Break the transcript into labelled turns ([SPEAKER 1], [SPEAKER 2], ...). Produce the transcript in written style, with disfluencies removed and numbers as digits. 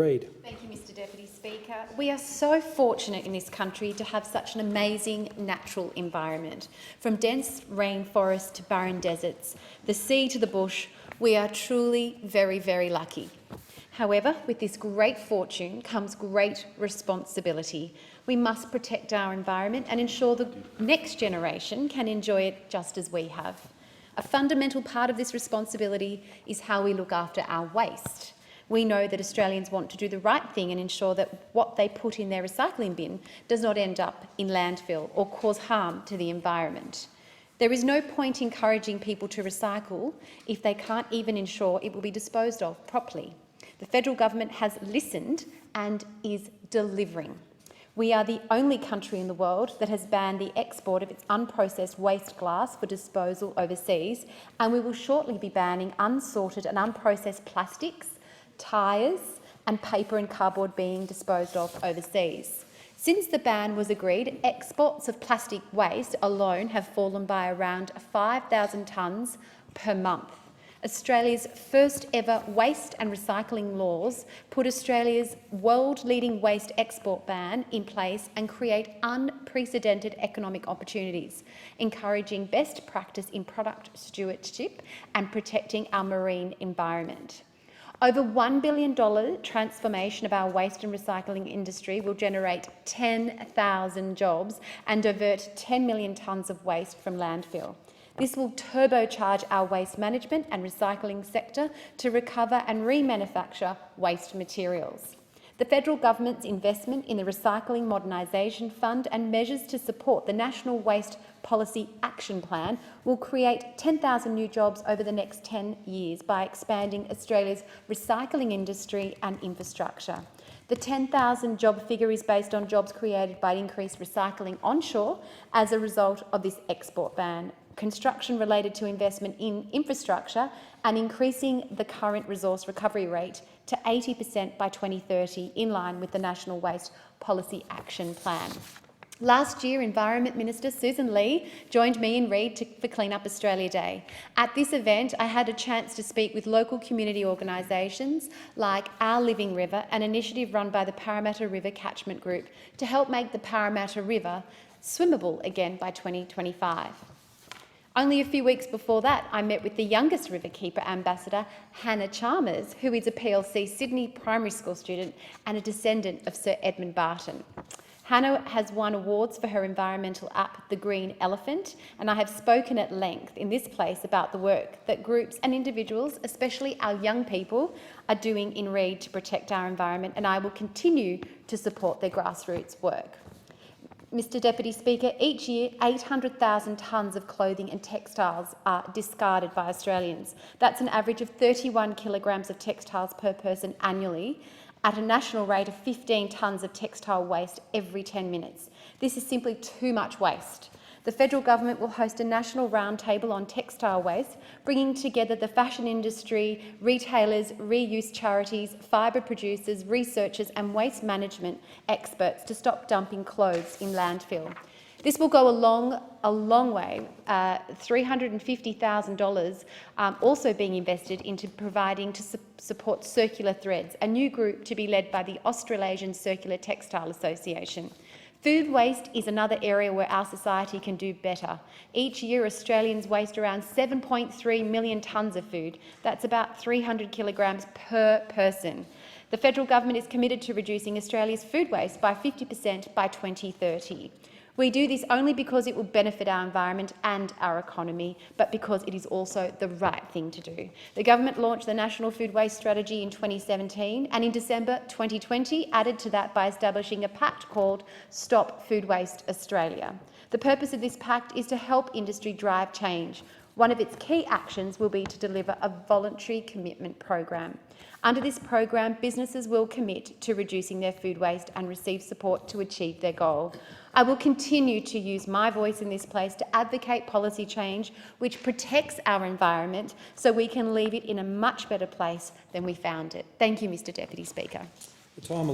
[SPEAKER 1] Reid.
[SPEAKER 2] Thank you, Mr Deputy Speaker. We are so fortunate in this country to have such an amazing natural environment. From dense rainforests to barren deserts, the sea to the bush, we are truly very, very lucky. However, with this great fortune comes great responsibility. We must protect our environment and ensure the next generation can enjoy it just as we have. A fundamental part of this responsibility is how we look after our waste. We know that Australians want to do the right thing and ensure that what they put in their recycling bin does not end up in landfill or cause harm to the environment. There is no point encouraging people to recycle if they can't even ensure it will be disposed of properly. The federal government has listened and is delivering. We are the only country in the world that has banned the export of its unprocessed waste glass for disposal overseas, and we will shortly be banning unsorted and unprocessed plastics, tyres and paper and cardboard being disposed of overseas. Since the ban was agreed, exports of plastic waste alone have fallen by around 5,000 tonnes per month. Australia's first ever waste and recycling laws put Australia's world-leading waste export ban in place and create unprecedented economic opportunities, encouraging best practice in product stewardship and protecting our marine environment. Over $1 billion transformation of our waste and recycling industry will generate 10,000 jobs and divert 10 million tonnes of waste from landfill. This will turbocharge our waste management and recycling sector to recover and remanufacture waste materials. The federal government's investment in the Recycling Modernisation Fund and measures to support the National Waste Policy Action Plan will create 10,000 new jobs over the next 10 years by expanding Australia's recycling industry and infrastructure. The 10,000 job figure is based on jobs created by increased recycling onshore as a result of this export ban, construction related to investment in infrastructure, and increasing the current resource recovery rate to 80% by 2030, in line with the National Waste Policy Action Plan. Last year, Environment Minister Susan Lee joined me in Reid for Clean Up Australia Day. At this event, I had a chance to speak with local community organisations like Our Living River, an initiative run by the Parramatta River Catchment Group to help make the Parramatta River swimmable again by 2025. Only a few weeks before that, I met with the youngest Riverkeeper ambassador, Hannah Chalmers, who is a PLC Sydney primary school student and a descendant of Sir Edmund Barton. Hannah has won awards for her environmental app, The Green Elephant, and I have spoken at length in this place about the work that groups and individuals, especially our young people, are doing in Reid to protect our environment, and I will continue to support their grassroots work. Mr Deputy Speaker, each year 800,000 tonnes of clothing and textiles are discarded by Australians. That's an average of 31 kilograms of textiles per person annually, at a national rate of 15 tonnes of textile waste every 10 minutes. This is simply too much waste. The federal government will host a national roundtable on textile waste, bringing together the fashion industry, retailers, reuse charities, fibre producers, researchers and waste management experts to stop dumping clothes in landfill. This will go a long way, $350,000 also being invested into providing to support Circular Threads, a new group to be led by the Australasian Circular Textile Association. Food waste is another area where our society can do better. Each year, Australians waste around 7.3 million tonnes of food. That's about 300 kilograms per person. The federal government is committed to reducing Australia's food waste by 50% by 2030. We do this only because it will benefit our environment and our economy, but because it is also the right thing to do. The government launched the National Food Waste Strategy in 2017 and in December 2020 added to that by establishing a pact called Stop Food Waste Australia. The purpose of this pact is to help industry drive change. One of its key actions will be to deliver a voluntary commitment program. Under this program, businesses will commit to reducing their food waste and receive support to achieve their goal. I will continue to use my voice in this place to advocate policy change which protects our environment so we can leave it in a much better place than we found it. Thank you, Mr Deputy Speaker.